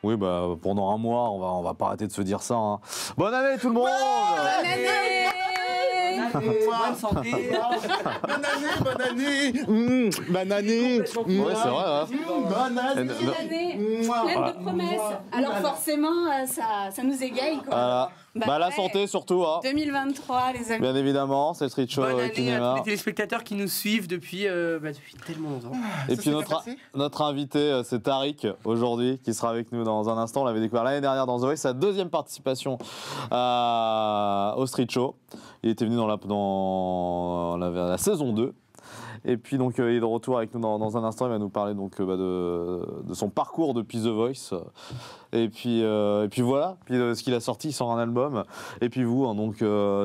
Oui, bah, pendant un mois, on va pas arrêter de se dire ça. Hein. Bonne année tout le monde. Bonne année. Bonne santé. Bonne année. Bonne année. Ouais, c'est vrai. Hein. Bonne année. Une année pleine de promesses. Alors forcément, ça nous égaye, quoi. Voilà. Bah, la ouais. santé surtout. Hein. 2023, les amis. Bien évidemment, c'est le Street Show Bonne année à Cinéma. tous les téléspectateurs qui nous suivent depuis tellement longtemps. Et Ça puis s'est bien passé notre invité, c'est Tariq, aujourd'hui, qui sera avec nous dans un instant. On l'avait découvert l'année dernière dans The Voice, sa deuxième participation au Street Show. Il était venu dans la saison 2. Et puis donc il est de retour avec nous dans un instant. Il va nous parler donc de son parcours depuis The Voice. Et puis voilà. Puis ce qu'il a sorti, il sort un album. Et puis vous, hein, donc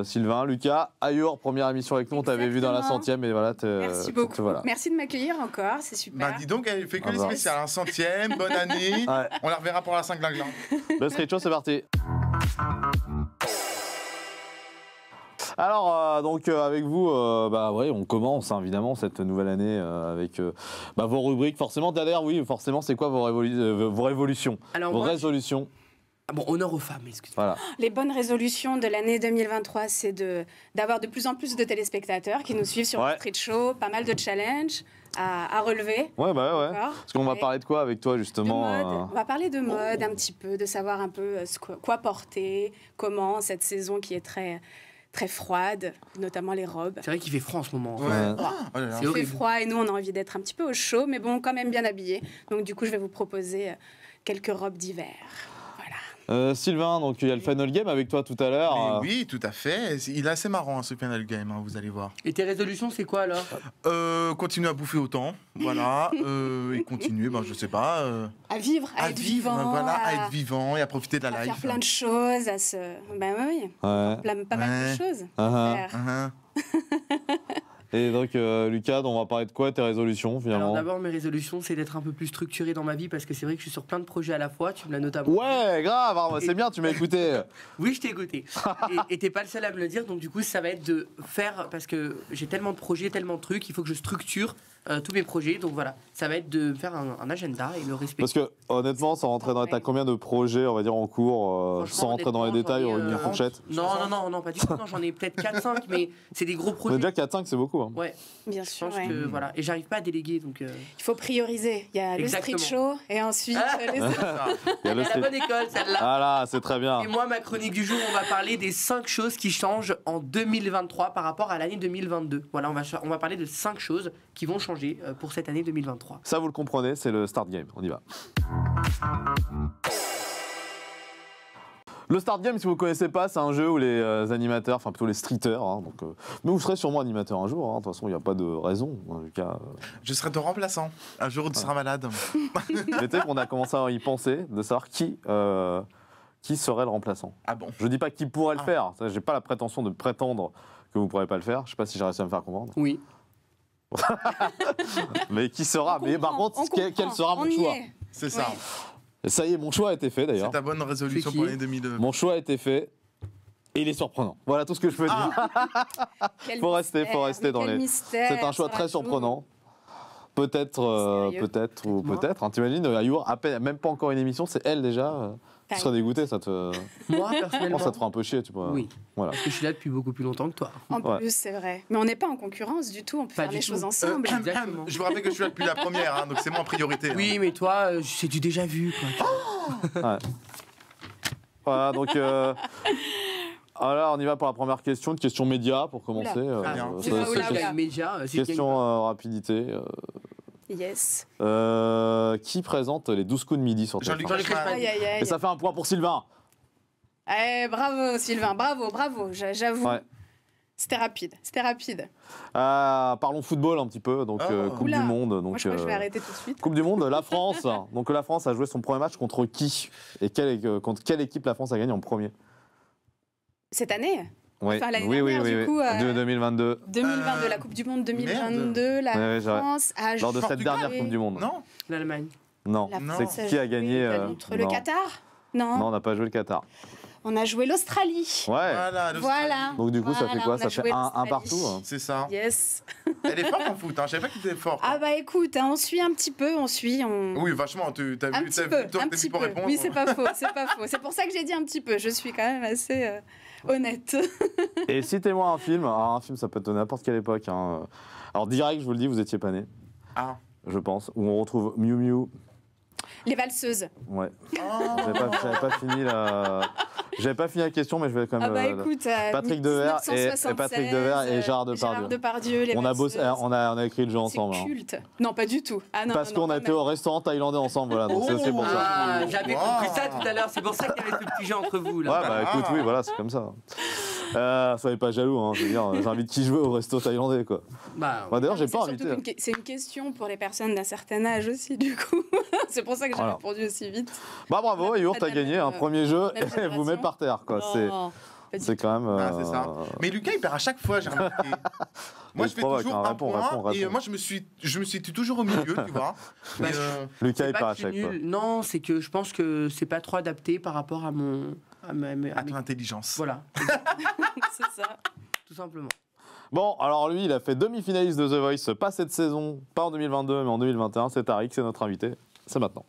Sylvain, Lucas, Ayour, première émission avec nous. On t'avait vu dans la 100e et voilà. Merci beaucoup. Voilà. Merci de m'accueillir encore, c'est super. Bah dis donc, elle fait que les bah. spéciales. 100e, bonne année. Ouais. On la reverra pour la 5 glingling. Le Street Show, c'est parti. Alors, avec vous, on commence hein, évidemment cette nouvelle année avec vos rubriques. Forcément, d'ailleurs, oui, forcément, c'est quoi vos révolutions, Alors, vos moi, résolutions? honneur aux femmes, excusez-moi. Voilà. Les bonnes résolutions de l'année 2023, c'est d'avoir de plus en plus de téléspectateurs qui nous suivent sur Ouais. le Street Show, pas mal de challenges à relever. Ouais. D'accord. Parce qu'on va Et parler de quoi avec toi, de justement mode. On va parler de mode un petit peu, de savoir un peu quoi porter, comment cette saison qui est très, très froide, notamment les robes. C'est vrai qu'il fait froid en ce moment. Ouais. Ouais. Oh là là. C'est Il fait horrible. froid et nous, on a envie d'être un petit peu au chaud, mais bon, quand même bien habillés. Donc du coup, je vais vous proposer quelques robes d'hiver. Voilà. Sylvain, donc il y a le Final Game avec toi tout à l'heure. Mais oui, tout à fait. Il est assez marrant, hein, ce Final Game, hein, vous allez voir. Et tes résolutions, c'est quoi alors? Continuer à bouffer autant, voilà. Et continuer, je sais pas. À vivre, à être vivant, voilà, à être vivant et à profiter de la à life. faire plein de choses, à se... Ben oui, Ouais. pas mal de Ouais. choses. Uh-huh. à faire. Hein. Et donc, Lucas, on va parler de quoi, tes résolutions, finalement? Alors d'abord, mes résolutions, c'est d'être un peu plus structuré dans ma vie parce que c'est vrai que je suis sur plein de projets à la fois. Tu me l'as notamment. Ouais, grave, hein, c'est bien, tu m'as écouté. Oui, je t'ai écouté. Et t'es pas le seul à me le dire. Donc du coup, ça va être de faire, parce que j'ai tellement de projets, tellement de trucs, il faut que je structure tous mes projets. Donc voilà, ça va être de faire un agenda et le respecter. Parce que, honnêtement, sans rentrer dans... T'as combien de projets, on va dire, en cours, Franchement, sans rentrer dans les honnêtement, détails, j'en ai, une fourchette? Non, pas du tout. Non, j'en ai peut-être 4-5, mais c'est des gros On est projets. déjà 4-5, c'est beaucoup. Hein. Ouais, Bien je sûr, pense ouais. que voilà. Et j'arrive pas à déléguer, donc. Il faut prioriser. Il y a Exactement. le Street Show et ensuite les autres. Il y a le La street- bonne école, celle-là. Ah là, c'est très bien. Et moi, ma chronique du jour, on va parler des 5 choses qui changent en 2023 par rapport à l'année 2022. Voilà, on va parler de 5 choses qui vont changer pour cette année 2023. Ça, vous le comprenez, c'est le start game. On y va. Le start game, si vous ne connaissez pas, c'est un jeu où les animateurs, enfin plutôt les streeters, hein, mais vous serez sûrement animateur un jour, hein, de toute façon il n'y a pas de raison, en tout cas. Je serai ton remplaçant. Un jour où tu seras malade. Mais tu sais qu'on a commencé à y penser, de savoir qui serait le remplaçant. Ah bon? Je dis pas qui pourrait le Ah. faire, j'ai pas la prétention de prétendre que vous ne pourrez pas le faire, je sais pas si j'ai réussi à me faire comprendre. Oui. Mais qui sera? Mais par contre, quel sera mon choix? C'est ça. Oui. Et ça y est, mon choix a été fait C'est d'ailleurs. ta bonne résolution C'est qui pour l'année 2002. Mon choix a été fait. Et il est surprenant. Voilà tout ce que je peux dire. Quel Faut rester mystère, dans quel les- mystère, C'est un choix ça très rajoute. surprenant. Peut-être, Sérieux. peut-être, ou Moi. peut-être. Hein, t'imagines, Ayour, à peine, même pas encore une émission, c'est elle déjà. Tu serais dégoûté, ça te. Moi, Oh, personnellement, ça te fera un peu chier, tu vois. oui. Voilà. Parce que je suis là depuis beaucoup plus longtemps que toi. En Ouais. plus, c'est vrai. Mais on n'est pas en concurrence du tout. On peut Pas faire du les tout. choses ensemble. Exactement. Je vous rappelle que je suis là depuis la première, hein, donc c'est moi en priorité. hein. Oui, mais toi, c'est du déjà vu, quoi. Voilà, donc. Alors, on y va pour la première question. Une question média pour commencer. Oula. bien. C'est ça, pas c'est ça, question- la média. C'est Question rapidité. Yes. Qui présente les 12 coups de midi sur Jean-Luc TF1? Jean-Luc Reichmann. Aïe, aïe, aïe. Et ça fait un point pour Sylvain. Bravo, Sylvain. Bravo. J'avoue. Ouais. C'était rapide. Parlons football un petit peu. Donc, Oh. Coupe Oula. du Monde. Donc, Moi, je crois que je vais arrêter tout de suite. Coupe du Monde, la France. Donc la France a joué son premier match contre qui? Et contre quelle équipe la France a gagné en premier? Cette année, Oui, Enfin, l'année oui, dernière, du coup, De 2022. 2022, la Coupe du Monde 2022, la Ouais, j'aurais- France a Lors de cette Portugal. dernière Coupe du Monde. Non? L'Allemagne. Non. La Non. France C'est qui a gagné joué contre le non. Qatar. Non. Non, on n'a pas joué le Qatar. On a joué l'Australie. Ouais. Voilà, l'Australie. Voilà. Donc du coup, ça fait Voilà, quoi? on a Ça fait joué un l'Australie. partout, hein. C'est ça. Yes. Elle est forte en foot, hein. Je savais pas qu'il était fort. Ah bah écoute, hein, on suit un petit peu, on suit. Oui, vachement. T'as vu, Un t'as petit vu, peu, t'as un vu petit pour peu. répondre. Oui, c'est pas faux, c'est pas faux. C'est pour ça que j'ai dit un petit peu. Je suis quand même assez honnête. Et citez-moi un film. Alors, un film, ça peut être de n'importe quelle époque, hein. Alors direct, je vous le dis, vous étiez pas né, Ah. je pense. Où on retrouve Miu Miu. Les valseuses. Ouais. Oh. J'avais pas fini la question, mais je vais quand même. Ah bah écoute, Patrick Devers et 1976, Patrick Devers et Gérard Depardieu. Gérard Depardieu, les On a valseuses. bossé, on a écrit le jeu C'est ensemble. Hein. culte. Non, pas du tout. Ah non, Parce non, qu'on a pas été au restaurant thaïlandais ensemble, voilà. Donc c'est pour ça. Ah, j'avais Wow. compris ça tout à l'heure. C'est pour ça qu'il y avait ce petit jeu entre vous, Ouais, là. bah écoute, oui, voilà, c'est comme ça. Soyez pas jaloux, hein, je veux dire, j'invite qui je veux au resto thaïlandais, quoi. Bah, Bah, d'ailleurs, j'ai C'est pas surtout invité. c'est une question pour les personnes d'un certain âge aussi, du coup. C'est pour ça que j'ai Voilà. répondu aussi vite. Bah bravo, Your, t'as gagné un premier jeu même et vous génération. met par terre, quoi. Non, pas du C'est quand même. Ah, c'est ça. Mais Lucas, il perd à chaque fois, j'ai remarqué. Moi, Il je fais provoque, toujours hein, un réponds, point. réponds, Et réponds. moi, je me suis toujours au milieu, tu vois. Bah, Et, Lucas, c'est il pas part à que je suis chaque fois. nul. Non, c'est que je pense que c'est pas trop adapté par rapport à mon. À à mes- ton intelligence. Voilà, C'est ça. tout simplement. Bon, alors lui, il a fait demi-finaliste de The Voice, pas cette saison, pas en 2022, mais en 2021. C'est Tariq, c'est notre invité. C'est maintenant.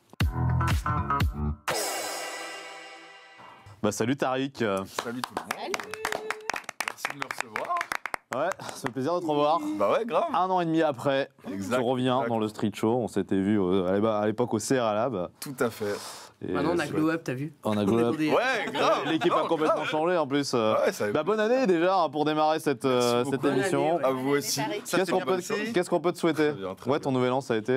Bah salut Tariq. Salut tout le monde. Merci de me recevoir. Ouais, c'est un plaisir de te revoir. Bah ouais, grave. Un an et demi après, Exact, tu reviens exact. dans le Street Show. On s'était vu à l'époque au CRA Lab. Tout à fait. Et Maintenant, on a c'est- glow up, t'as vu? On a glow up. Ouais, grave. L'équipe a Non, complètement grave. changé en plus. Ouais, ça Bah, bonne année déjà hein, pour démarrer cette Merci cette beaucoup. émission. Bonne année, À vous aussi. Tariq. Ça, Qu'est-ce c'est qu'on bien peut, passé. qu'est-ce qu'on peut te souhaiter? Très bien, très Ouais, bien. ton nouvel an, ça a été.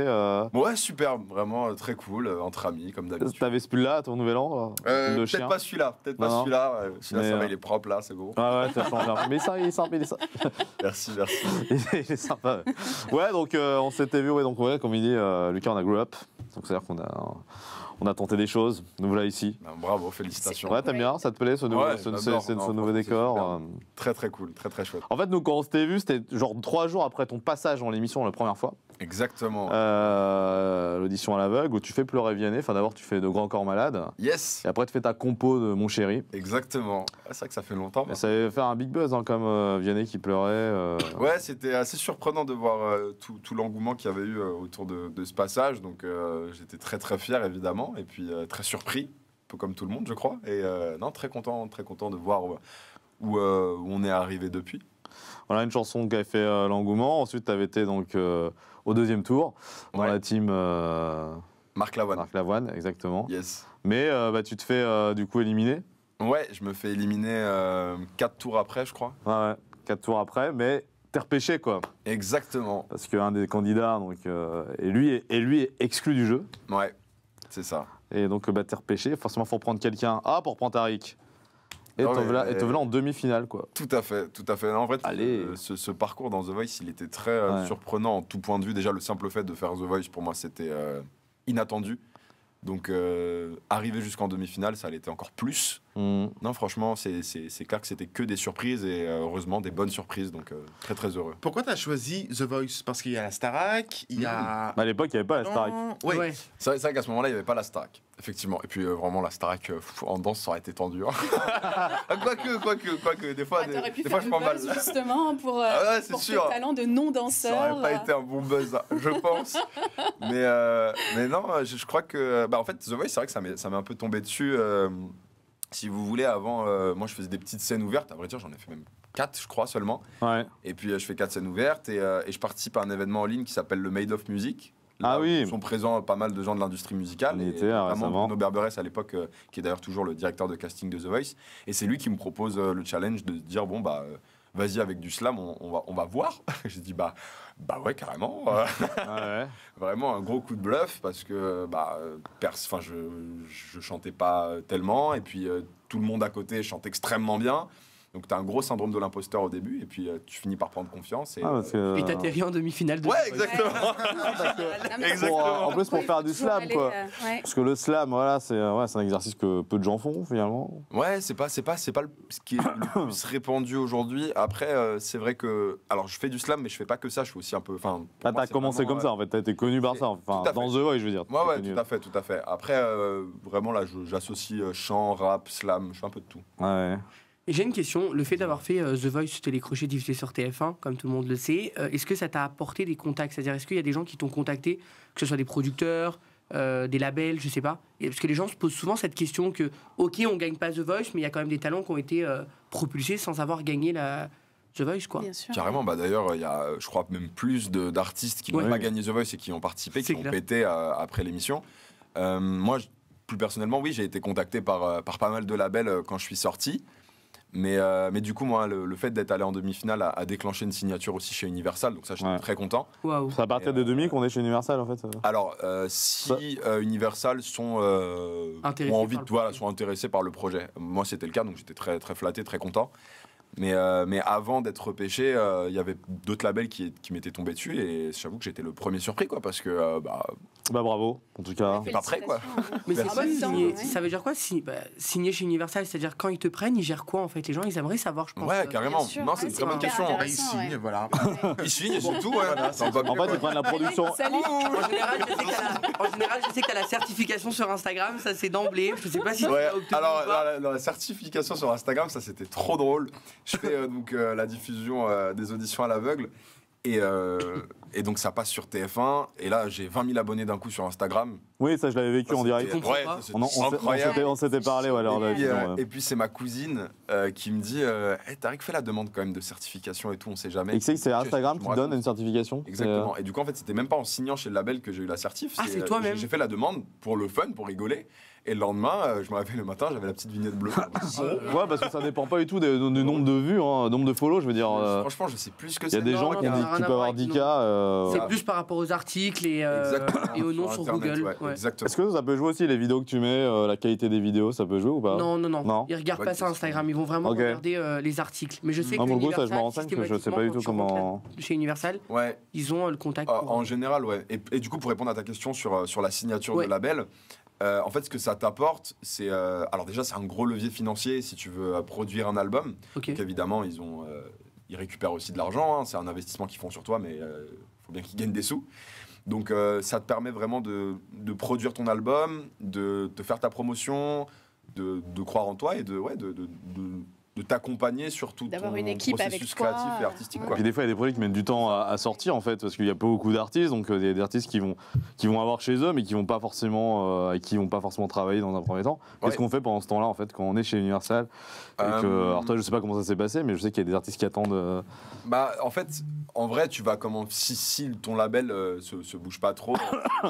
Ouais, superbe. Vraiment très cool. Entre amis, comme d'habitude. T'avais ce pull-là à ton nouvel an le Peut-être chien. pas celui-là. Peut-être pas Non, non. celui-là. Celui-là, Mais, ça va, il est propre là, c'est bon. Ah ouais, ça change un peu. Mais ça, il est sympa, il est sympa. Merci, merci. Il est sympa. Ouais, donc on s'était vu, ouais, donc ouais, comme il dit, Lucas, on a grow up. Donc c'est-à-dire on a tenté des choses. Nous voilà ici. Ben, bravo, félicitations. Ouais, t'aimes bien, ça te plaît ce nouveau, Ouais, ce j'adore. ce Non, nouveau franchement, c'est décor super. Très très cool, très très chouette. En fait, nous, quand on s'était vu, c'était genre 3 jours après ton passage dans l'émission la première fois. Exactement. L'audition à l'aveugle, où tu fais pleurer Vianney. Enfin, d'abord, tu fais de grands corps malades. Yes, Et après, tu fais ta compo de Mon Chéri. exactement. Ah, c'est vrai que ça fait longtemps. Et ça avait fait un big buzz, hein, comme Vianney qui pleurait. Ouais, c'était assez surprenant de voir tout l'engouement qu'il y avait eu autour de ce passage. Donc j'étais très très fier évidemment et puis très surpris, un peu comme tout le monde je crois. Et non, très content de voir où on est arrivé depuis. Voilà, une chanson qui avait fait l'engouement. Ensuite, tu avais été donc, au deuxième tour, dans Ouais. la team Marc Lavoine. Marc Lavoine, exactement. Yes. Mais bah, tu te fais du coup éliminer. Ouais, je me fais éliminer 4 tours après je crois. Ouais, 4 tours après, mais t'es repêché, quoi. Exactement. Parce qu'un des candidats donc, lui est exclu du jeu. Ouais, c'est ça. Et donc, bah, t'es repêché. Forcément, il faut prendre quelqu'un. Ah, pour prendre Tariq. Et Ah te ouais, voilà, et te voilà en demi-finale, quoi. Tout à fait, tout à fait. En fait, Allez. ce parcours dans The Voice, il était très Ouais. surprenant en tout point de vue. Déjà, le simple fait de faire The Voice, pour moi, c'était inattendu. Donc, arriver jusqu'en demi-finale, ça l'était encore plus. Mhm. Non, franchement, c'est clair que c'était que des surprises et heureusement des bonnes surprises. Donc, très très heureux. Pourquoi tu as choisi The Voice? Parce qu'il y a la Starac, il y a. À l'époque, il n'y avait pas la Starac. Ouais. Ouais. C'est vrai qu'à ce moment-là, il n'y avait pas la Starac, effectivement. Et puis, vraiment, la Starac en danse, ça aurait été tendu. hein. quoique, des fois, Ah, t'aurais pu des faire fois je le prends mal. buzz justement pour, Ah ouais, c'est pour sûr. tes talents de Ça non-danseur. aurait pas été un bon buzz, hein, je pense. mais non, je crois que. Bah, en fait, The Voice, c'est vrai que ça m'est un peu tombé dessus. Si vous voulez, avant, moi, je faisais des petites scènes ouvertes. À vrai dire, j'en ai fait même 4, je crois, seulement. Ouais. Et puis, je fais 4 scènes ouvertes et je participe à un événement en ligne qui s'appelle le Made of Music. Ah Là, oui. où sont présents pas mal de gens de l'industrie musicale. On y Et était, notamment récemment. Bruno Berberes à l'époque, qui est d'ailleurs toujours le directeur de casting de The Voice. Et c'est lui qui me propose le challenge de se dire bon, bah. Vas-y avec du slam, on va voir. J'ai dit bah ouais carrément. Ouais. Vraiment un gros coup de bluff parce que je chantais pas tellement et puis tout le monde à côté chante extrêmement bien. Donc tu as un gros syndrome de l'imposteur au début, et puis tu finis par prendre confiance. Et, Et t'atterris en demi-finale de Ouais, The Voice. exactement. En plus, pour faire du slam, quoi. Ouais. Parce que le slam, voilà, c'est un exercice que peu de gens font, finalement. Ouais, c'est pas ce qui est le plus répandu aujourd'hui. Après, c'est vrai que. Alors, je fais du slam, mais je fais pas que ça. Je fais aussi un peu. Enfin, Ah, t'as commencé comme ça, en fait. T'as été connu par ça. Enfin, tout à dans fait. The Voice, je veux dire. Ouais, T'es tout à fait. Après, vraiment, là, j'associe chant, rap, slam, je fais un peu de tout. Ouais. Et j'ai une question, le fait d'avoir fait The Voice télécrochet diffusé sur TF1, comme tout le monde le sait, est-ce que ça t'a apporté des contacts? C'est-à-dire, est-ce qu'il y a des gens qui t'ont contacté, que ce soit des producteurs, des labels, je sais pas? Parce que les gens se posent souvent cette question que, ok, on gagne pas The Voice, mais il y a quand même des talents qui ont été propulsés sans avoir gagné The Voice, quoi. Bien sûr. Carrément, bah d'ailleurs, il y a, je crois, même plus d'artistes qui n'ont Ouais. pas gagné The Voice et qui ont participé, C'est qui ont clair. pété après l'émission. Moi, plus personnellement, oui, j'ai été contacté par pas mal de labels quand je suis sorti. Mais du coup, moi, le fait d'être allé en demi-finale a déclenché une signature aussi chez Universal, donc ça, j'étais très content. Waouh. C'est à partir des demi qu'on est chez Universal, en fait. Alors, si Universal ont envie sont intéressés par le projet, moi, c'était le cas, donc j'étais très, très flatté, très content. Mais avant d'être repêché, il y avait d'autres labels qui m'étaient tombés dessus, et j'avoue que j'étais le premier surpris, quoi, parce que Bah, bravo, en tout cas. pas prêt, quoi. Mais c'est Merci. quoi signer Ouais. Ça veut dire quoi signer chez Universal? C'est-à-dire quand ils te prennent, ils gèrent quoi en fait? Les gens, ils aimeraient savoir, je pense. Ouais, carrément. Bien sûr. Non, c'est Ouais, une très bonne c'est question. hyper Bah, il intéressant, signe, ouais. voilà. Ils signent surtout, ouais. Ça va pas En mieux, fait, quoi. ils prennent la production. Salut. En général, je sais que t'as la certification sur Instagram, ça c'est d'emblée. Je sais pas si tu Ouais, l'as obtenu alors ou pas. la certification sur Instagram, ça c'était trop drôle. Je fais donc la diffusion des auditions à l'aveugle et donc ça passe sur TF1 et là j'ai 20 000 abonnés d'un coup sur Instagram. Oui, ça, je l'avais vécu en direct. comprends Ouais, pas. ça, On c'était incroyable. s'était parlé, ouais, lors de la Et puis, diffusion, ouais. et puis c'est ma cousine qui me dit hey, Tariq, fais la demande quand même de certification et tout, on sait jamais. Et tu sais que c'est Instagram Je me qui donne raconte. une certification. Exactement. Et du coup, en fait, c'était même pas en signant chez le label que j'ai eu la certif. Ah, c'est toi-même. J'ai fait la demande pour le fun, pour rigoler. Et le lendemain, je me réveille le matin, j'avais la petite vignette bleue. Ouais, parce que ça dépend pas du tout du nombre de vues, hein, nombre de follow, je veux dire. Franchement, je sais plus ce que Il y a c'est. des Non, gens non, qui ça a rien à peuvent voir avoir avec 10K. C'est plus par rapport aux articles et aux noms sur Internet, Google. ouais, Ouais. Exactement. Est-ce que ça peut jouer aussi les vidéos que tu mets, la qualité des vidéos, ça peut jouer ou pas? Non. Non. Ils regardent Pas pas du ça tout. Instagram, ils vont vraiment Ok. regarder les articles. Mais je sais Ah, que mon goût, ça, je me Universal, renseigne, parce que je sais pas du tout systématiquement, quand tu comment. rentres chez Universal, Ouais. ils ont le contact. pour- En général, ouais. Et du coup, pour répondre à ta question sur la signature Ouais. de label, en fait, ce que ça t'apporte, c'est. Alors, déjà, c'est un gros levier financier si tu veux produire un album. Ok. Donc, évidemment, ils récupèrent aussi de l'argent. Hein. C'est un investissement qu'ils font sur toi, mais il faut bien qu'ils gagnent des sous. Donc, ça te permet vraiment de produire ton album, de faire ta promotion, de croire en toi et de t'accompagner sur tout ton D'avoir une équipe processus avec toi. créatif et artistique. Ouais. Quoi. Puis des fois, il y a des projets qui mettent du temps à sortir en fait, parce qu'il y a pas beaucoup d'artistes, donc il y a des artistes qui vont avoir chez eux, mais qui vont pas forcément, avec qui ils vont pas forcément travailler dans un premier temps. Qu'est-ce Ouais. qu'on fait pendant ce temps-là en fait, quand on est chez Universal et alors toi, je sais pas comment ça s'est passé, mais je sais qu'il y a des artistes qui attendent. Bah, en fait, en vrai, tu vas si ton label se bouge pas trop,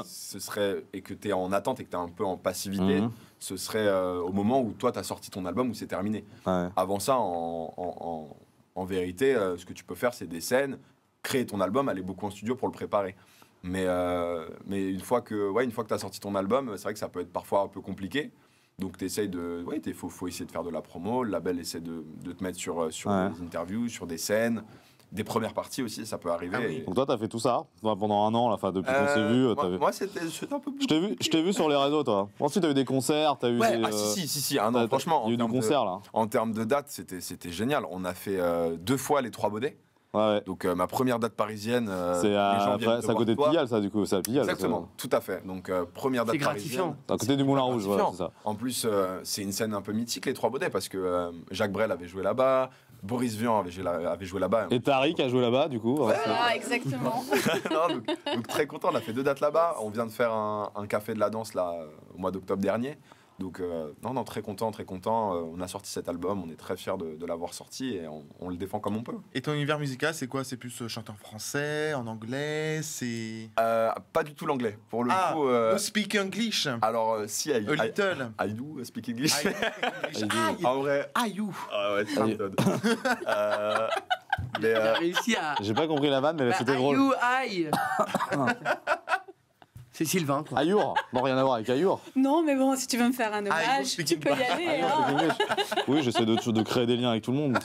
ce serait et que tu es en attente et que tu es un peu en passivité, Mhm. ce serait au moment où toi tu as sorti ton album où c'est terminé. Ouais. Avant ça, en vérité, ce que tu peux faire, c'est des scènes, créer ton album, aller beaucoup en studio pour le préparer. Mais une fois que tu as sorti ton album, c'est vrai que ça peut être parfois un peu compliqué. Donc, tu essayes de. Ouais, faut essayer de faire de la promo. Le label essaie de te mettre sur Ouais. des interviews, sur des scènes, des premières parties aussi, ça peut arriver. Ah oui. Et- Donc toi, t'as fait tout ça pendant un an, là, enfin, depuis qu'on s'est vu. moi, c'était un peu plus. Je t'ai vu sur les réseaux, toi. Ensuite, t'as eu des concerts, t'as eu. Ouais, des, si. Ah non, franchement, il y a eu du concert là. en termes de date, c'était génial. On a fait 2 fois les 3 Baudets. Ouais. Donc, ma première date parisienne. C'est les gens viennent te c'est à voir côté de toi. Pigalle, ça, du coup. C'est à Pigalle. Exactement, tout à fait. Donc, première date C'est gratifiant. parisienne. C'est à côté du Moulin Rouge, ouais, Gratifiant. c'est ça. En plus, c'est une scène un peu mythique, les 3 Baudets, parce que Jacques Brel avait joué là-bas, Boris Vian avait joué là-bas. Et Tariq a joué là-bas, du coup. Ouais, Voilà, exactement. Non, donc très content, on a fait 2 dates là-bas. On vient de faire un café de la danse là, au mois d'octobre dernier. Donc, non, très content, très content. On a sorti cet album, on est très fiers de l'avoir sorti et on le défend comme on peut. Et ton univers musical, c'est quoi? C'est plus chanteur français, en anglais, c'est... Pas du tout l'anglais. Pour le coup. no speak English. Alors, si, A little. I do speak English. I En vrai. you. Ah ouais, c'est une méthode. Mais, Il a réussi à. J'ai pas compris la vanne, mais c'était drôle. You, I. C'est Sylvain, quoi. Ayour. Non, rien à voir avec Ayour. Non, mais bon, si tu veux me faire un Ah, hommage, tu peux y aller. hein. Oui, j'essaie de créer des liens avec tout le monde.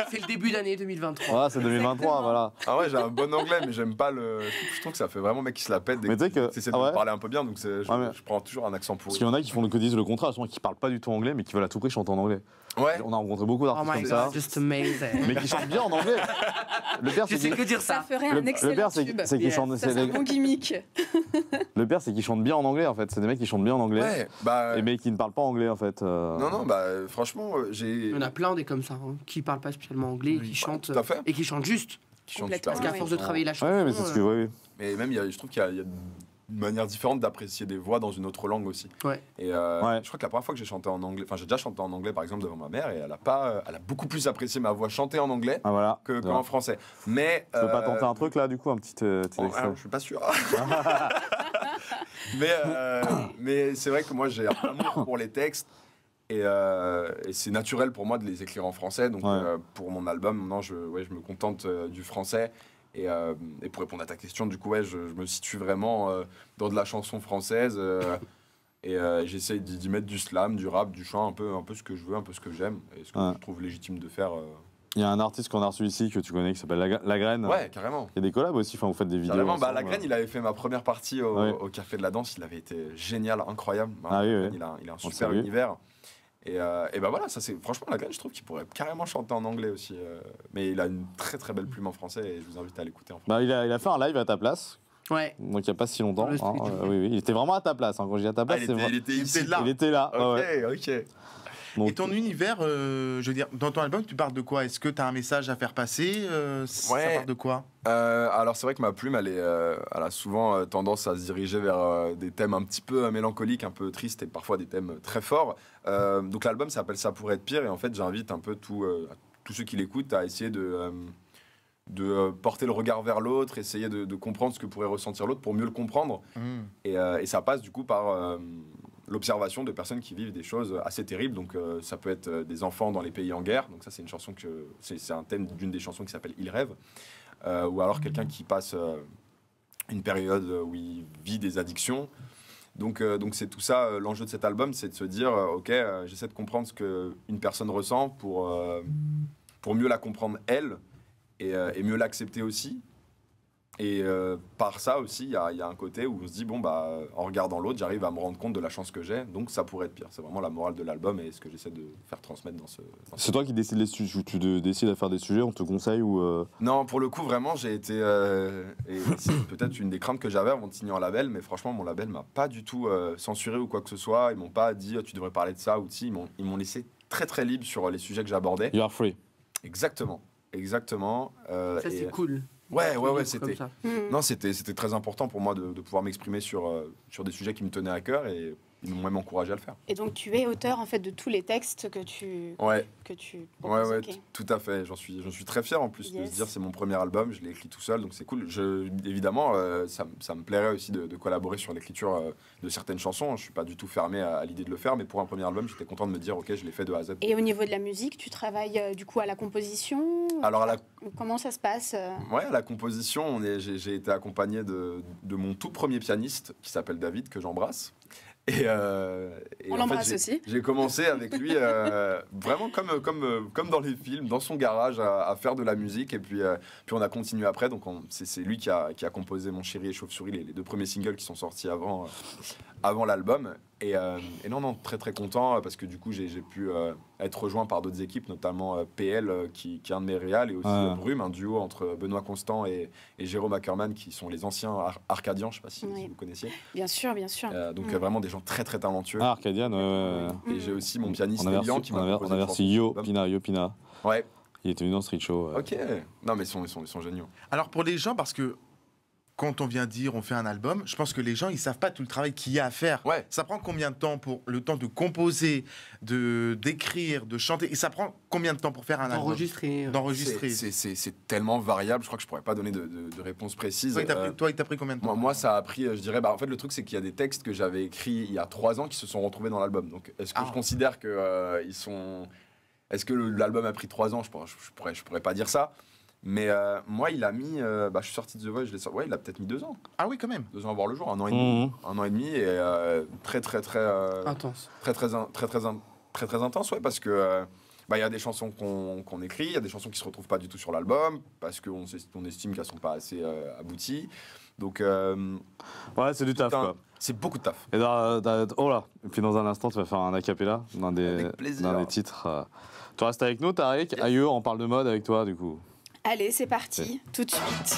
C'est le début d'année 2023. Ah, c'est 2023, Exactement. voilà. Ah ouais, j'ai un bon anglais, mais j'aime pas le. Je trouve que ça fait vraiment mec qui se la pète dès Mais tu sais que- tu essaies ah de ouais. me parler un peu bien, donc Ouais, mais- je prends toujours un accent Parce pourri. qu'il y en a qui font que disent le contraire, justement, qui parlent pas du tout anglais, mais qui veulent à tout prix chanter en anglais. Ouais. On a rencontré beaucoup Oh d'artistes my comme ça, god, just amazing. mais qui chantent bien en anglais. Le pire, Je c'est sais qu'ils que dire Ça ça. ferait Le- un le excellent pire, c'est tube. qu'ils chantent- Ça, c'est c'est un les- bon gimmick. chantent bien en anglais, en fait. C'est des mecs qui chantent bien en anglais, Ouais, bah. mais qui ne parlent pas anglais, en fait. Non, non, bah franchement, j'ai. Il y en a plein des comme ça, hein, qui parlent pas spécialement anglais, Oui, qui chantent tout à fait. et qui chantent juste. Qui chantent Complètement. super Parce bien. qu'à force de travailler la chanson. Ouais, mais c'est ce que. Oui. Mais même, je trouve qu'il y a une manière différente d'apprécier des voix dans une autre langue aussi. Ouais. Et Ouais. je crois que la première fois que j'ai chanté en anglais, enfin j'ai déjà chanté en anglais par exemple devant ma mère et elle a beaucoup plus apprécié ma voix chantée en anglais Ah, voilà. qu'en français. Mais Tu peux pas tenter un truc, là, du coup, un petit extrait je suis pas sûr. mais c'est vrai que moi j'ai un amour pour les textes et c'est naturel pour moi de les écrire en français. Donc Ouais. pour mon album, non, je me contente du français. Et pour répondre à ta question, du coup, je me situe vraiment dans de la chanson française. J'essaye d'y mettre du slam, du rap, du chant, un peu ce que je veux, un peu ce que j'aime, et ce que Ouais. je trouve légitime de faire. Il y a un artiste qu'on a reçu ici que tu connais qui s'appelle La Graine. Ouais, carrément. Il y a des collabs aussi, enfin, vous faites des vidéos. Carrément, ensemble. La Graine, il avait fait ma première partie Ouais. au Café de la Danse, il avait été génial, incroyable. Ah oui, La Graine, oui. il a un On le super salue. univers. Et bah voilà, ça c'est franchement La Graine, je trouve qu'il pourrait carrément chanter en anglais aussi. Mais il a une très très belle plume en français et je vous invite à l'écouter en français. Bah, il a fait un live à ta place, Ouais. donc il n'y a pas si longtemps. Dans le street. Oui, il était vraiment à ta place. Hein. Quand je dis à ta place, c'est vrai. il était ici. là. Il était là. Ok, ouais. ok. Donc, Et ton univers, je veux dire, dans ton album, tu parles de quoi? Est-ce que tu as un message à faire passer? Ça Ouais. parle de quoi? Alors c'est vrai que ma plume, elle a souvent tendance à se diriger vers des thèmes un petit peu mélancoliques, un peu tristes et parfois des thèmes très forts. Donc l'album s'appelle Ça pourrait être pire et en fait j'invite un peu tous ceux qui l'écoutent à essayer de porter le regard vers l'autre, essayer de comprendre ce que pourrait ressentir l'autre pour mieux le comprendre. Et ça passe du coup par l'observation de personnes qui vivent des choses assez terribles. Donc ça peut être des enfants dans les pays en guerre. Donc ça c'est une chanson c'est un thème d'une des chansons qui s'appelle Il rêve. Ou alors quelqu'un qui passe une période où il vit des addictions. Donc c'est tout ça, l'enjeu de cet album, c'est de se dire, ok, j'essaie de comprendre ce qu'une personne ressent pour mieux la comprendre elle et mieux l'accepter aussi. Et par ça aussi, il y a un côté où on se dit, bon, bah, en regardant l'autre, j'arrive à me rendre compte de la chance que j'ai, donc ça pourrait être pire. C'est vraiment la morale de l'album et ce que j'essaie de faire transmettre dans ce... c'est toi qui décides les sujets, tu décides à faire des sujets, on te conseille ou. Non, pour le coup, vraiment, j'ai été... et c'est peut-être une des craintes que j'avais avant de signer un label, mais franchement, mon label m'a pas du tout censuré ou quoi que ce soit. Ils m'ont pas dit, tu devrais parler de ça ou de ci. Ils m'ont laissé très très libre sur les sujets que j'abordais. You are free. Exactement. Ça, c'est cool. Ouais, Comme c'était... ça. Mhm. Non, c'était très important pour moi de pouvoir m'exprimer sur des sujets qui me tenaient à cœur et ils m'ont même encouragé à le faire. Et donc tu es auteur en fait de tous les textes que tu Ouais, proposes, ouais, ok. tout à fait. J'en suis très fier en plus de Yes. se dire c'est mon premier album, je l'ai écrit tout seul, donc c'est cool. Évidemment, ça me plairait aussi de collaborer sur l'écriture de certaines chansons. Je suis pas du tout fermé à l'idée de le faire, mais pour un premier album, j'étais content de me dire ok, je l'ai fait de A à Z. Et au niveau de la musique, tu travailles du coup à la composition. Alors à la Comment ça se passe Ouais, à la composition, j'ai été accompagné de mon tout premier pianiste qui s'appelle David, que j'embrasse. Et On en fait, l'embrasse aussi. J'ai commencé avec lui vraiment comme dans les films, dans son garage, à faire de la musique. Et puis on a continué après. Donc c'est lui qui a composé Mon chéri et Chauve-souris, les deux premiers singles qui sont sortis avant l'album. Et non, très très content parce que du coup j'ai pu être rejoint par d'autres équipes, notamment PL qui est un de mes réals, et aussi Brume, un duo entre Benoît Constant et Jérôme Ackerman qui sont les anciens Arcadiens, je ne sais pas si Oui. vous connaissiez. Bien sûr, bien sûr. Donc vraiment des gens très très talentueux. Ah, Arcadian, ouais. Et j'ai aussi mon pianiste On a Elian reçu, qui m'a on proposé a une reçu chanson. Yo Pina. Ouais, Il était venu dans Street Show. ok. Non mais ils sont géniaux. Alors pour les gens, parce que quand on vient dire on fait un album, je pense que les gens ils savent pas tout le travail qu'il y a à faire. Ouais. Ça prend combien de temps pour le temps de composer, d'écrire, de chanter, et ça prend combien de temps pour faire un album? Enregistré. D'enregistrer. C'est tellement variable, je crois que je pourrais pas donner de réponse précise. Toi, il t'a pris combien de temps? Moi, ça a pris, je dirais, en fait, le truc, c'est qu'il y a des textes que j'avais écrits il y a 3 ans qui se sont retrouvés dans l'album. Donc, est-ce que je considère que ils sont. Est-ce que l'album a pris 3 ans? Je pourrais pas dire ça. Mais moi, il a mis. Je suis sorti de The Voice, il a peut-être mis 2 ans. Ah oui, quand même. 2 ans à voir le jour, 1 an et demi. 1 an et demi et très Intense. très intense, ouais, parce que. Il y a des chansons qu'on écrit, il y a des chansons qui se retrouvent pas du tout sur l'album, parce qu'on estime qu'elles sont pas assez abouties. Donc, Ouais, c'est du taf, quoi. c'est beaucoup de taf. Et et puis dans un instant, tu vas faire un acapella dans des titres. Tu restes avec nous, Tariq. Yes. Aïe, on parle de mode avec toi, du coup. Allez, c'est parti, tout de suite.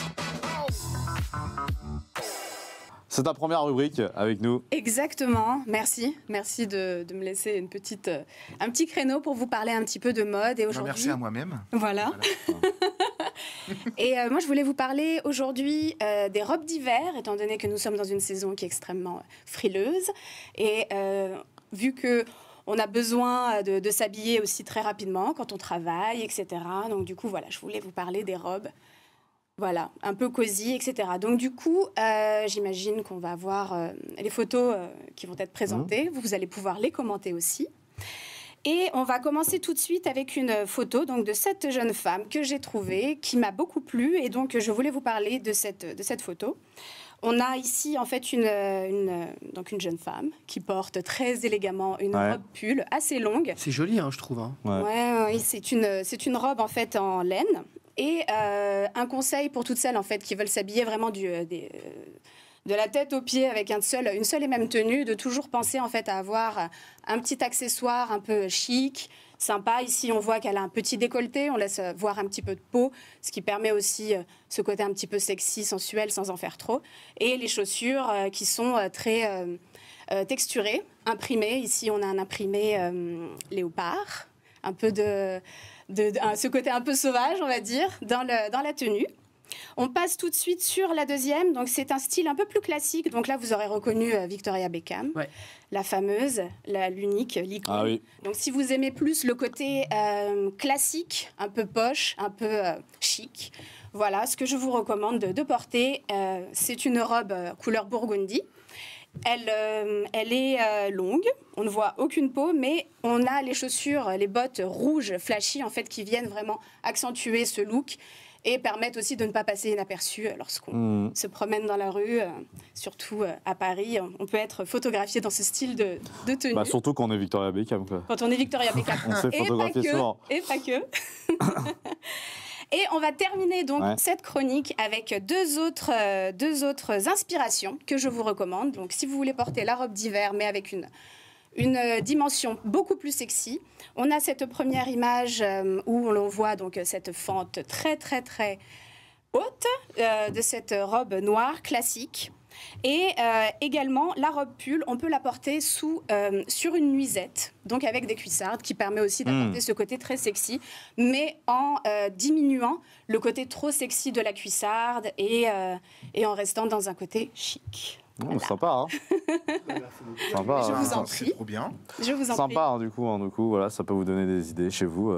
C'est ta première rubrique avec nous. Exactement, merci. Merci de me laisser un petit créneau pour vous parler un petit peu de mode. Et Non, aujourd'hui, merci à moi-même. Voilà. Et moi, je voulais vous parler aujourd'hui des robes d'hiver, étant donné que nous sommes dans une saison qui est extrêmement frileuse. Et vu que on a besoin de s'habiller aussi très rapidement quand on travaille, etc. Donc du coup, voilà, je voulais vous parler des robes. Voilà, un peu cosy, etc. Donc du coup, j'imagine qu'on va avoir les photos qui vont être présentées. Vous allez pouvoir les commenter aussi. Et on va commencer tout de suite avec une photo donc, de cette jeune femme que j'ai trouvée, qui m'a beaucoup plu. Et donc, je voulais vous parler de cette photo. On a ici, en fait, une jeune femme qui porte très élégamment une robe pull assez longue. C'est joli, je trouve. Ouais, c'est une robe, en fait, en laine. Et un conseil pour toutes celles, en fait, qui veulent s'habiller vraiment de la tête aux pieds avec une seule et même tenue, de toujours penser en fait à avoir un petit accessoire un peu chic, sympa. Ici, on voit qu'elle a un petit décolleté, on laisse voir un petit peu de peau, ce qui permet aussi ce côté un petit peu sexy, sensuel, sans en faire trop. Et les chaussures qui sont très texturées, imprimées. Ici, on a un imprimé léopard, un peu ce côté un peu sauvage, on va dire, dans la tenue. On passe tout de suite sur la deuxième. Donc, c'est un style un peu plus classique. Donc là, vous aurez reconnu Victoria Beckham, la fameuse, l'unique, l'icône. Ah oui. Donc, si vous aimez plus le côté classique, un peu poche, un peu chic, voilà ce que je vous recommande de porter. C'est une robe couleur burgundy. Elle est longue, on ne voit aucune peau, mais on a les chaussures, les bottes rouges flashy, en fait, qui viennent vraiment accentuer ce look et permettent aussi de ne pas passer inaperçu lorsqu'on se promène dans la rue, surtout à Paris. On peut être photographié dans ce style de tenue. Surtout quand on est Victoria Beckham, quoi. Quand on est Victoria Beckham. On se fait photographier souvent. Et pas que. Et on va terminer donc cette chronique avec deux autres inspirations que je vous recommande. Donc, si vous voulez porter la robe d'hiver, mais avec une dimension beaucoup plus sexy, on a cette première image où l'on voit donc cette fente très très très haute de cette robe noire classique. Et également, la robe pull, on peut la porter sur une nuisette, donc avec des cuissardes, qui permet aussi d'apporter ce côté très sexy, mais en diminuant le côté trop sexy de la cuissarde et en restant dans un côté chic. Voilà. Sympa, hein. Sympa. Je vous en C'est prie. trop bien. Je vous en prie. Sympa, du coup, voilà, ça peut vous donner des idées chez vous.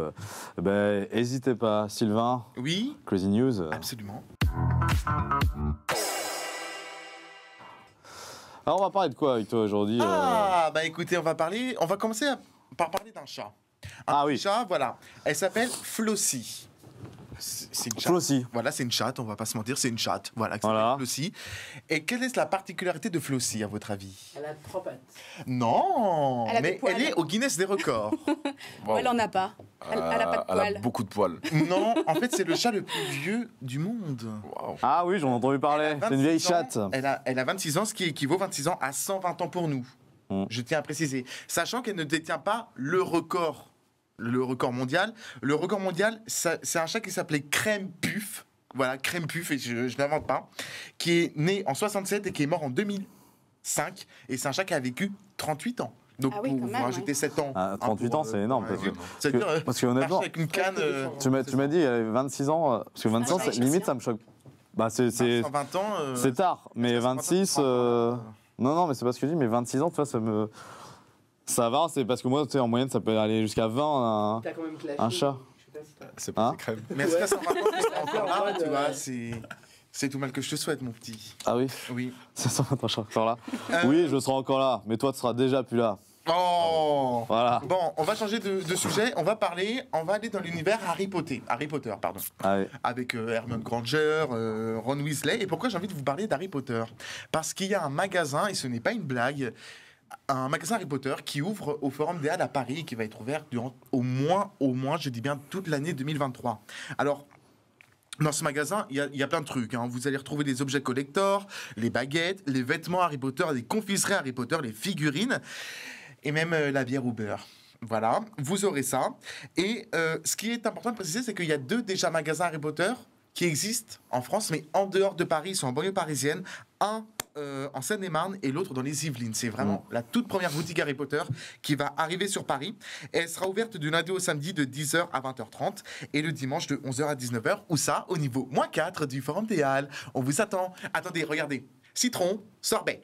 N'hésitez pas, Sylvain. Oui, Crazy News. absolument. Alors, on va parler de quoi avec toi aujourd'hui Écoutez, on va commencer par parler d'un chat. Un chat, voilà. Elle s'appelle Flossie. C'est une chatte. Flossie. Voilà, c'est une chatte, on va pas se mentir, c'est une chatte. Voilà, qui Voilà. s'appelle Flossie. Et quelle est la particularité de Flossie, à votre avis? Elle a 3 pattes. Non, Elle a des mais poils. elle est au Guinness des records. Wow. Elle en a pas. Elle a pas de Elle poils. a beaucoup de poils. Non, en fait, c'est le chat le plus vieux du monde. Waouh. Ah oui, j'en ai entendu parler. C'est une vieille 26 ans. chatte. Elle a 26 ans, ce qui équivaut 26 ans à 120 ans pour nous. Je tiens à préciser. Sachant qu'elle ne détient pas le record mondial. Le record mondial, c'est un chat qui s'appelait Crème Puff. Voilà, Crème Puff, et je n'invente pas. Qui est né en 67 et qui est mort en 2005. Et c'est un chat qui a vécu 38 ans. Donc, Ah oui, pour quand vous même, rajouter 7 ans. 38 ans, c'est énorme. C'est-à-dire, Parce que honnêtement, marcher avec une canne. tu m'as dit, elle avait 26 ans. Parce que 26 ans, Ah, limite, ça me choque. C'est 120 ans. c'est tard, mais 26. Non, mais c'est pas ce que je dis, mais 26 ans, tu vois, ça va, c'est parce que moi, tu sais, en moyenne, ça peut aller jusqu'à 20. T'as quand même clashé. Un chat. Je sais pas si t'as- C'est pas Hein des crèmes. Mais est-ce qu'à 120 ans, tu seras encore là, Ouais, tu vois, c'est tout mal que je te souhaite, mon petit. Ah oui, Oui. c'est ça, je serai encore là. Oui, je serai encore là, mais toi, tu seras déjà plus là. Oh. Voilà. Bon, on va changer de sujet. On va aller dans l'univers Harry Potter, pardon. Ah oui. Avec Hermione Granger, Ron Weasley. Et pourquoi j'ai envie de vous parler d'Harry Potter? Parce qu'il y a un magasin, et ce n'est pas une blague, un magasin Harry Potter qui ouvre au Forum des Halles à Paris et qui va être ouvert durant au moins, je dis bien, toute l'année 2023. Alors, dans ce magasin, il y a plein de trucs. Hein. Vous allez retrouver des objets collector, les baguettes, les vêtements Harry Potter, les confiseries Harry Potter, les figurines, et même la bière ou beurre. Voilà, vous aurez ça. Et ce qui est important de préciser, c'est qu'il y a 2 déjà magasins Harry Potter qui existent en France, mais en dehors de Paris, ils sont en banlieue parisienne. Un en Seine-et-Marne et l'autre dans les Yvelines. C'est vraiment la toute première boutique Harry Potter qui va arriver sur Paris. Et elle sera ouverte du lundi au samedi de 10h à 20h30 et le dimanche de 11h à 19h. Où ça? Au niveau -4 du Forum des Halles. On vous attend. Attendez, regardez. Citron, sorbet.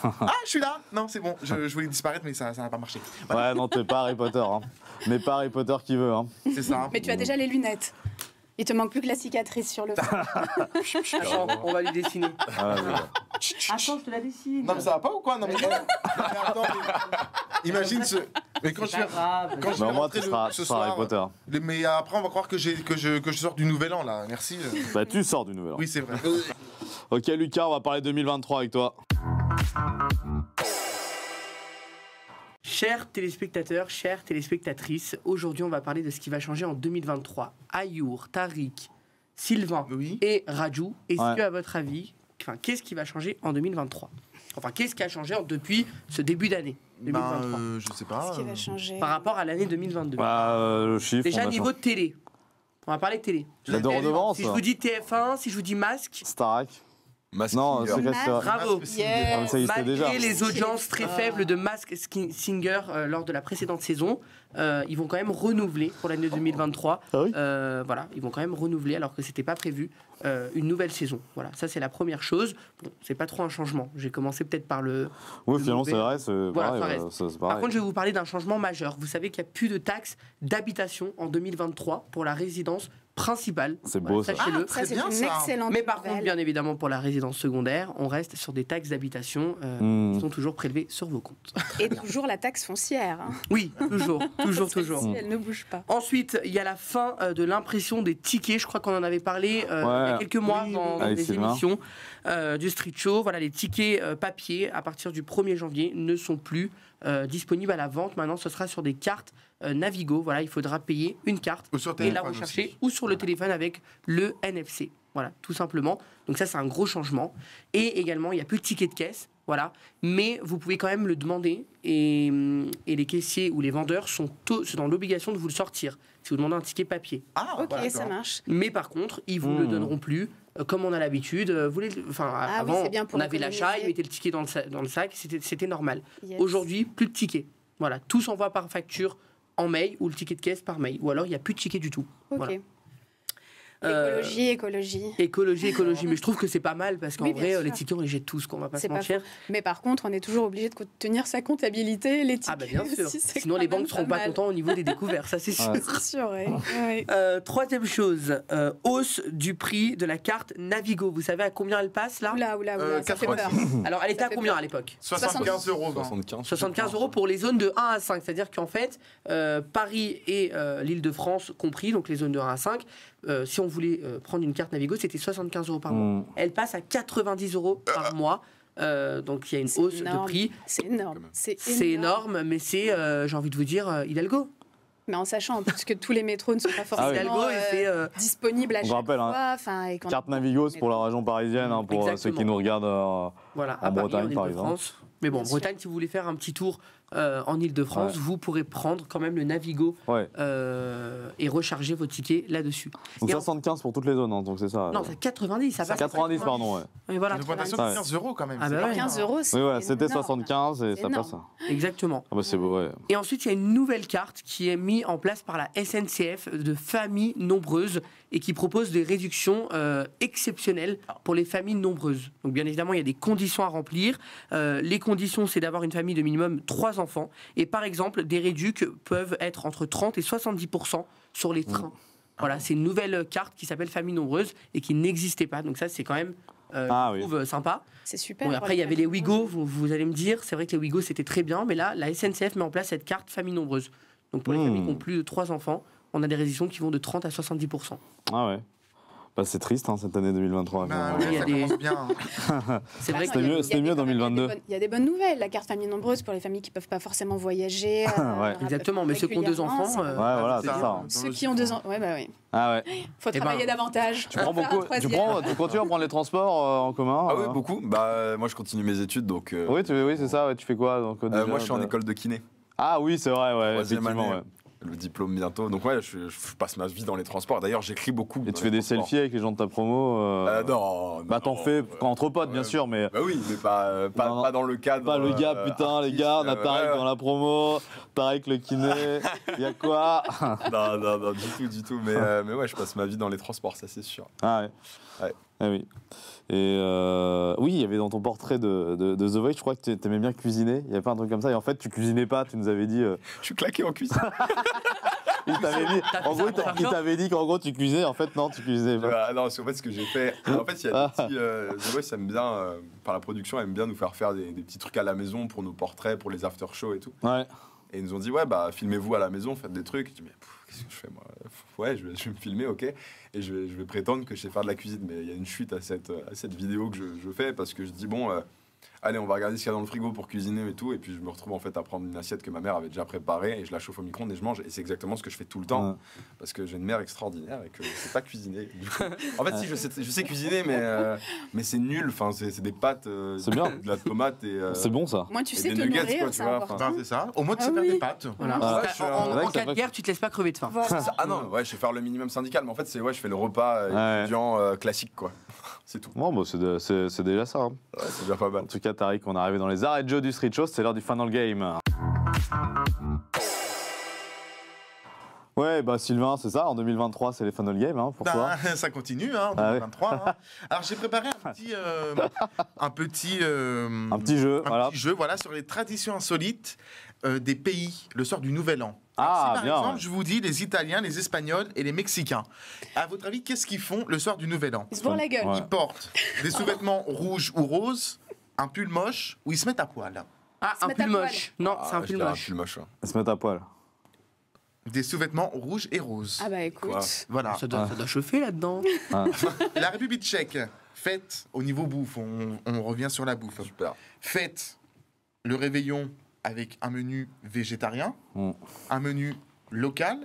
Ah, je suis là. Non, c'est bon. Je voulais disparaître, mais ça n'a pas marché. Voilà. Ouais, non, t'es pas Harry Potter. Hein. Mais pas Harry Potter qui veut. Hein. C'est ça. Mais tu as déjà les lunettes. Il te manque plus que la cicatrice sur le front. Attends, on va lui dessiner. Ah, ouais. Attends, je te la dessine. Non, mais ça va pas ou quoi? Non, mais attends, imagine ce. Mais quand je vais grave. quand je Bah, vais moi, rentrer tu seras ce soir, Harry Potter. mais après on va croire que je sors du nouvel an là. Merci. Bah, tu sors du nouvel an. Oui, c'est vrai. Ok, Lucas, on va parler 2023 avec toi. Chers téléspectateurs, chères téléspectatrices, aujourd'hui on va parler de ce qui va changer en 2023. Ayour, Tariq, Sylvain Oui. et Rajou, est-ce Ouais. que à votre avis, qu'est-ce qui va changer en 2023? Enfin, qu'est-ce qui a changé depuis ce début d'année 2023 Je sais pas. Ce qui va changer. par rapport à l'année 2022? Bah, le chiffre. Déjà on a niveau de télé. On va parler de télé. La de redevance. Si je vous dis TF1, si je vous dis Masque, Starac. Mask Non, Singer. c'est quoi bravo. Ah, mais ça existait Malgré déjà. les audiences très faibles de Mask Singer lors de la précédente saison, ils vont quand même renouveler pour l'année 2023. Ah oui Voilà, ils vont quand même renouveler alors que c'était pas prévu une nouvelle saison. Voilà, ça c'est la première chose. Bon, c'est pas trop un changement. J'ai commencé peut-être par le. Oui, le finalement, mauvais. c'est vrai. C'est Voilà, pareil, ça reste. c'est Par pareil. contre, je vais vous parler d'un changement majeur. Vous savez qu'il n'y a plus de taxes d'habitation en 2023 pour la résidence principale. C'est beau, ça. Sachez-le. Ça, c'est bien, une ça. excellente Mais par contre, nouvelle. bien évidemment, pour la résidence secondaire, on reste sur des taxes d'habitation qui sont toujours prélevées sur vos comptes. Et toujours la taxe foncière. Hein. Oui, toujours, toujours, toujours. Celle-ci, elle ne bouge pas. Ensuite, il y a la fin de l'impression des tickets. Je crois qu'on en avait parlé il y a quelques mois dans Avec des Sylvain. émissions du Street Show. Voilà, les tickets papier, à partir du 1er janvier, ne sont plus disponibles à la vente. Maintenant, ce sera sur des cartes Navigo. Voilà, il faudra payer une carte Ou sur et la téléphone rechercher aussi. ou sur le téléphone avec le NFC. Voilà, tout simplement. Donc ça, c'est un gros changement. Et également, il n'y a plus de ticket de caisse. Voilà. Mais vous pouvez quand même le demander et les caissiers ou les vendeurs sont dans l'obligation de vous le sortir si vous demandez un ticket papier. Ah, Ok, voilà, ça d'accord. marche. Mais par contre, ils vous le donneront plus comme on a l'habitude. Ah oui, Avant, c'est bien pour on avait l'achat, économiser. ils mettaient le ticket dans le sac, c'était normal. Yes. Aujourd'hui, plus de tickets. Voilà, tout s'envoie par facture en mail ou le ticket de caisse par mail. Ou alors, il n'y a plus de ticket du tout. Ok. Voilà. Écologie. Écologie. Mais je trouve que c'est pas mal parce qu'en Oui, bien vrai, sûr. les tickets, on les jette tous, qu'on va pas se C'est pas mentir. faux. Mais par contre, on est toujours obligé de tenir sa comptabilité, les tickets. Ah bah bien sûr. aussi, c'est Sinon, quand les même banques seront pas mal. contents au niveau des découvertes, ça c'est sûr. Ouais. C'est sûr, oui. Ouais. Troisième chose, hausse du prix de la carte Navigo. Vous savez à combien elle passe là? Oula, ça fait 86. peur. Alors, elle était Ça à fait combien peur. à l'époque? 75 euros. 75. 75 euros pour les zones de 1 à 5. C'est-à-dire qu'en fait, Paris et l'Île-de-France compris, donc les zones de 1 à 5, si on voulait prendre une carte Navigo, c'était 75 euros par mois. Elle passe à 90 euros par mois. Donc il y a une C'est hausse de énorme. prix. C'est énorme. C'est énorme, mais c'est, j'ai envie de vous dire, Hidalgo. Mais en sachant en plus que tous les métros ne sont pas Ah oui. forcément Hidalgo, et c'est, disponibles à On chaque rappelle, hein, fois. Enfin, et qu'on- Carte Navigo, c'est pour la région parisienne, hein, pour ceux Exactement. qui nous regardent. voilà, En à Paris, Bretagne, en par Île-de-France. Mais bon, en Bien Bretagne, si vous voulez faire un petit tour en Île-de-France, Ouais. vous pourrez prendre quand même le Navigo Ouais. et recharger vos tickets là-dessus. Donc Et en- 75 pour toutes les zones, hein, donc c'est ça. Non, c'est 90, ça passe à 90, pardon, ouais. Et voilà, Une augmentation Ouais. de 15 euros quand même. Ah c'est bah pas ouais. rien. 15 euros, c'est Oui, voilà, c'était énorme. 75 et C'est ça énorme. passe. exactement. Ah bah c'est beau, ouais. Et ensuite, il y a une nouvelle carte qui est mise en place par la SNCF de familles nombreuses et qui propose des réductions exceptionnelles pour les familles nombreuses. Donc, bien évidemment, il y a des conditions à remplir. Les conditions, c'est d'avoir une famille de minimum 3 enfants. Et par exemple, des réducs peuvent être entre 30 et 70% sur les trains. Voilà, c'est une nouvelle carte qui s'appelle famille nombreuse et qui n'existait pas. Donc ça, c'est quand même je trouve sympa. C'est super. Bon, après, il y avait les Ouigo, vous allez me dire, c'est vrai que les Ouigo c'était très bien, mais là, la SNCF met en place cette carte famille nombreuse. Donc pour les familles qui ont plus de 3 enfants, on a des réductions qui vont de 30 à 70%. Ah ouais. Bah, c'est triste cette année 2023. Ben, il y a ça des- commence bien. C'est vrai que C'était mieux 2022. Il y a des bonnes nouvelles. La carte famille nombreuse pour les familles qui ne peuvent pas forcément voyager. Ouais. exactement, mais ceux qui ont 2 enfants, Ouais, voilà, c'est ça. ça. Ceux qui ont 2 ans. Ouais, bah oui. Ah ouais. Faut ben, travailler davantage. Tu prends beaucoup. Tu continues à prendre les transports en commun Ah oui, beaucoup. Bah, moi, je continue mes études, donc. Oui, c'est ça. Ouais. Tu fais quoi donc, déjà, moi, je suis en école de kiné. Ah oui, c'est vrai, ouais. Troisième Effectivement, année. ouais. Le diplôme bientôt. Donc, ouais, je passe ma vie dans les transports. D'ailleurs, j'écris beaucoup. Et dans tu les fais des transports. selfies avec les gens de ta promo Non. Bah, t'en fais entre potes, bien sûr, mais. Bah oui, mais pas dans le cadre. Pas le gars, putain, les gars, on a Tarek dans la promo, Tarek le kiné, y a quoi? Non, du tout. Mais ouais, je passe ma vie dans les transports, ça c'est sûr. Ah ouais. Ouais. Ah oui. Et oui, il y avait dans ton portrait de The Voice, je crois que t'aimais bien cuisiner. Il y avait pas un truc comme ça. Et en fait, tu cuisinais pas. Tu nous avais dit. Je suis claqué en cuisine. Il t'avait dit. T'as fait En ça gros, pour faire il genre t'avait dit qu'en gros tu cuisinais. En fait, non, tu cuisinais pas. Non, c'est en fait ce que j'ai fait. En fait, il y a des petits. The Voice aime bien, par la production, aime bien nous faire des petits trucs à la maison pour nos portraits, pour les after-shows et tout. Ouais. Et ils nous ont dit, ouais, bah, filmez-vous à la maison, faites des trucs. Je dis, mais qu'est-ce que je fais, moi? Ouais, je vais me filmer, ok. Et je vais prétendre que je sais faire de la cuisine. Mais il y a une chute à cette vidéo que je fais parce que je dis, bon, allez, on va regarder ce qu'il y a dans le frigo pour cuisiner et tout. Et puis je me retrouve en fait à prendre une assiette que ma mère avait déjà préparée et je la chauffe au micro-ondes et je mange. Et c'est exactement ce que je fais tout le temps. Ouais. Parce que j'ai une mère extraordinaire et que je sais pas cuisiner. Du coup, en fait, si, je sais cuisiner, mais c'est nul. Enfin, c'est des pâtes, C'est bien. de la tomate et. C'est bon ça. Moi, tu Et sais des te nuggets, nourrir, quoi, tu c'est vois, important. Ben, c'est ça. Au moins, tu Ah sais faire oui. des pâtes. Voilà. Ah, En- je suis en vrai que ça cas de fait- guerre, tu te laisses pas crever de faim. Voilà. Ah non, ouais, je vais faire le minimum syndical, mais en fait, je fais le repas Ouais. étudiant classique, quoi. C'est tout. Bon, bah, c'est déjà ça. Hein. Ouais, c'est déjà pas mal. En tout cas, Tariq, on est arrivé dans les arrêts de jeu du Street Show. C'est l'heure du Final Game. Ouais, bah Sylvain, c'est ça. En 2023, c'est les Final Games hein, pour toi. Ben, ça continue, hein, en Ah ouais. 2023. hein. Alors, j'ai préparé un petit jeu, voilà. voilà, sur les traditions insolites des pays le soir du Nouvel An. Alors, Ah, si par bien, exemple, ouais. je vous dis les Italiens, les Espagnols et les Mexicains, à votre avis, qu'est-ce qu'ils font le soir du Nouvel An? Ils se bourrent la gueule. Ouais. Ils portent des sous-vêtements rouges ou roses, un pull moche, ou ils se mettent à poil. Ah, Se un mettre à pull poil. moche. Non, c'est un je pull dirais moche. pull moche. Ouais. Ils se mettent à poil. Des sous-vêtements rouges et roses. Ah bah écoute. Quoi Voilà. Ça doit chauffer là-dedans. La République tchèque, fête au niveau bouffe, on revient sur la bouffe. Super. Fête le réveillon avec un menu végétarien, Mm. un menu local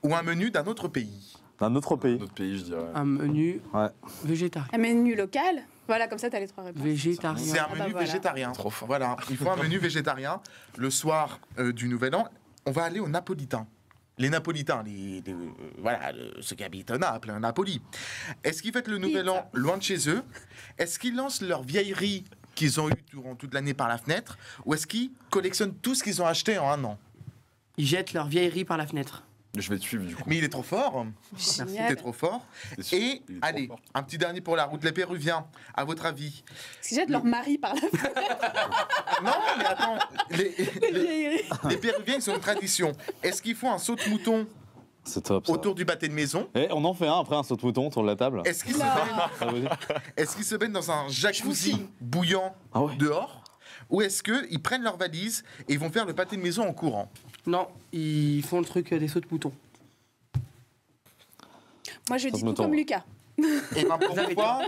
ou un menu d'un autre pays. D'un autre pays. Notre pays, je dirais. Un menu Ouais. végétarien. Un menu local. Voilà, comme ça, t'as les 3 réponses. Végétarien. C'est un Ah menu bah voilà. végétarien. Trop fort. Voilà, il faut un menu végétarien le soir du Nouvel An. On va aller aux Napolitains. Les Napolitains, voilà, ceux qui habitent à Naples, hein, Napoli. Est-ce qu'ils fêtent le Nouvel An loin de chez eux? Est-ce qu'ils lancent leurs vieilleries qu'ils ont eues durant toute l'année par la fenêtre? Ou est-ce qu'ils collectionnent tout ce qu'ils ont acheté en un an? Ils jettent leur vieillerie par la fenêtre. Je vais te suivre, du coup. Mais il est trop fort. Génial. T'es trop fort. C'est sûr, Et il est trop allez, fort. un petit dernier pour la route. Les Péruviens, à votre avis? Parce qu'ils jettent leur mari par la Non, mais attends. vieillerie. Les Péruviens, ils ont une tradition. Est-ce qu'ils font un saut de mouton C'est top. Ça. autour du pâté de maison? Et on en fait un après un saut de mouton autour de la table. Est-ce qu'ils se, Non. Ça vous dit est-ce qu'ils se baignent dans un jacuzzi bouillant Ah ouais. dehors? Ou est-ce qu'ils prennent leur valise et ils vont faire le pâté de maison en courant? Non, ils font le truc des sauts de mouton. Moi, je Ça dis se tout me tombe. comme Lucas. Et ben pourquoi?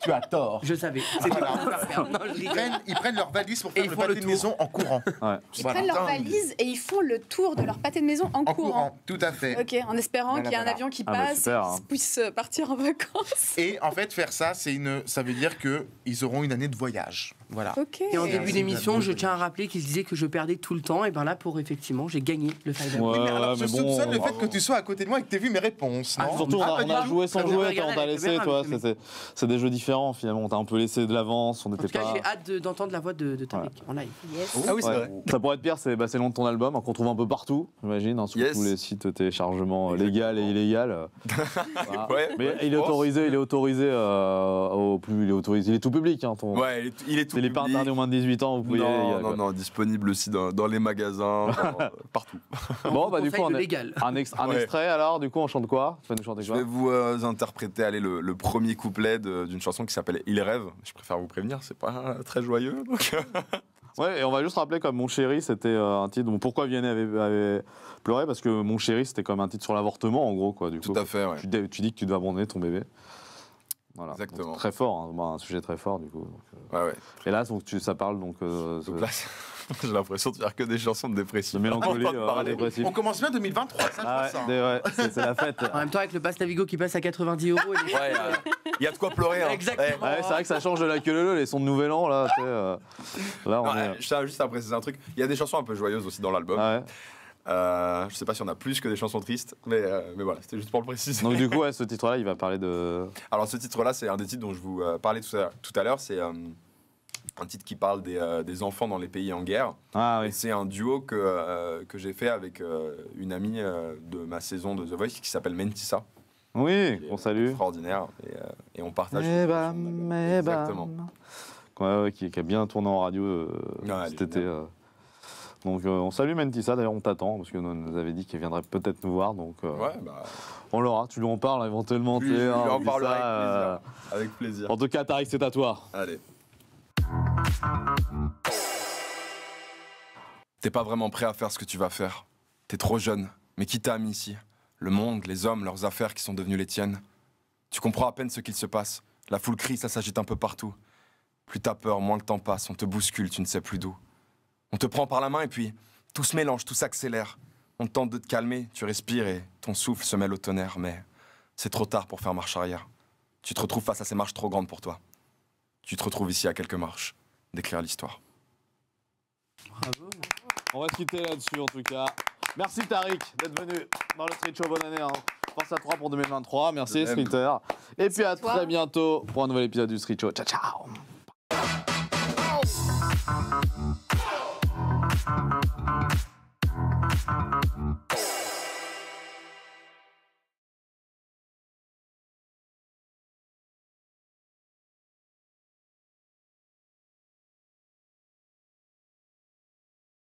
Tu as tort. Je savais. C'est Voilà. tout ce qu'on va faire. Non, je rigole. Ils prennent leur valise pour Et faire ils le font pâté le de tour. maison en courant. Ouais. Ils Voilà. prennent leur valise et ils font le tour de leur pâté de maison en En courant. courant, tout à fait. Ok, en espérant Voilà, qu'il y ait un voilà. avion qui Ah bah passe super, et hein. qu'ils puissent partir en vacances. Et en fait, faire ça, ça veut dire qu'ils auront une année de voyage. Voilà. Ok. Et en début Merci, d'émission, madame. je tiens à rappeler qu'ils se disaient que je perdais tout le temps. Et ben là, pour effectivement, j'ai gagné le Final. Ouais, Oui, mais alors, je mais soupçonne bon, le fait que tu sois à côté de moi et que tu aies vu mes réponses. Ah, non Surtout, on Ah, a, pas on du a tout. joué sans Ça vous jouer, regarde on t'a avec laissé, caméra, toi. mais- C'est des jeux différents finalement. On t'a un peu laissé de l'avance, on En n'était tout cas, pas. j'ai hâte d'entendre la voix de Tarek en live. Yes. Ah oui, c'est Ouais. vrai. Ça pourrait être pire, c'est le nom de ton album qu'on trouve un peu partout, j'imagine, hein, sur Yes. tous les sites de téléchargement légal et illégal. Voilà. Ouais, Mais ouais, il est je pense. autorisé, il est autorisé il est tout public. Hein, ton... Ouais, il est tout S'il n'est pas interdit aux moins de 18 ans, vous pouvez y aller. les gars, quoi. Non, disponible aussi dans les magasins, partout. Bon, bah du coup, Conseil on de est... légal. un Ouais. extrait alors, du coup, on chante quoi? Tu vas nous chanter Je quoi? vais vous interpréter le premier couplet d'une chanson qui s'appelle Il rêve. Je préfère vous prévenir, c'est pas très joyeux. Donc... Ouais, et on va juste rappeler comme Mon chéri, c'était un titre. Bon, pourquoi Vianney avait pleuré? Parce que Mon chéri, c'était comme un titre sur l'avortement, en gros, quoi. Du coup, Tout à fait, ouais. tu dis que tu dois abandonner ton bébé. Voilà. Exactement. Donc, très fort, hein. Bah, un sujet très fort, du coup. Donc, Ouais, ouais. Et là, donc, ça parle donc, Donc là, j'ai l'impression de faire que des chansons de de dépression. mélancolie, On va parler. dépressif. On commence bien 2023, ça, je vois ça. Ouais, c'est la fête. En même temps, avec le pass Navigo qui passe à 90 €. Et Ouais, il y a de quoi pleurer. Hein. Exactement. Ouais, c'est vrai que ça change de la queue leu, les sons de Nouvel An, là, tu sais, là, on Non, est... je tiens juste à préciser un truc. Il y a des chansons un peu joyeuses aussi dans l'album. Ouais. Je sais pas si on a plus que des chansons tristes, mais voilà, c'était juste pour le préciser. Donc du coup, ouais, ce titre-là, il va parler de... Alors ce titre-là, c'est un des titres dont je vous parlais tout à l'heure. C'est un titre qui parle des enfants dans les pays en guerre. Ah Et oui. c'est un duo que j'ai fait avec une amie de ma saison de The Voice qui s'appelle Mentissa. Oui, qui est on salue. Extraordinaire. Et on partage. Eh une bam, chanson. eh bam. Exactement. Ouais, qui a bien tourné en radio Ouais, elle cet est été. Donc on salue Mentissa, d'ailleurs on t'attend, parce que nous avait dit qu'il viendrait peut-être nous voir, donc Ouais, bah, on l'aura, tu lui en parles éventuellement. je tu sais, lui hein, en on dit parlerai ça, avec plaisir. En tout cas, Tariq, c'est à toi. Allez. T'es pas vraiment prêt à faire ce que tu vas faire. T'es trop jeune, mais qui t'a mis ici? Le monde, les hommes, leurs affaires qui sont devenues les tiennes. Tu comprends à peine ce qu'il se passe. La foule crie, ça s'agite un peu partout. Plus t'as peur, moins le temps passe, on te bouscule, tu ne sais plus d'où. On te prend par la main et puis tout se mélange, tout s'accélère. On tente de te calmer, tu respires et ton souffle se mêle au tonnerre, mais c'est trop tard pour faire marche arrière. Tu te retrouves face à ces marches trop grandes pour toi. Tu te retrouves ici à quelques marches d'écrire l'histoire. Bravo. On va se quitter là-dessus en tout cas. Merci Tariq d'être venu dans le Street Show, bonne année. Hein. Force à 3 pour 2023, merci De même. Streeter. Et puis à toi. très bientôt pour un nouvel épisode du Street Show. Ciao ciao.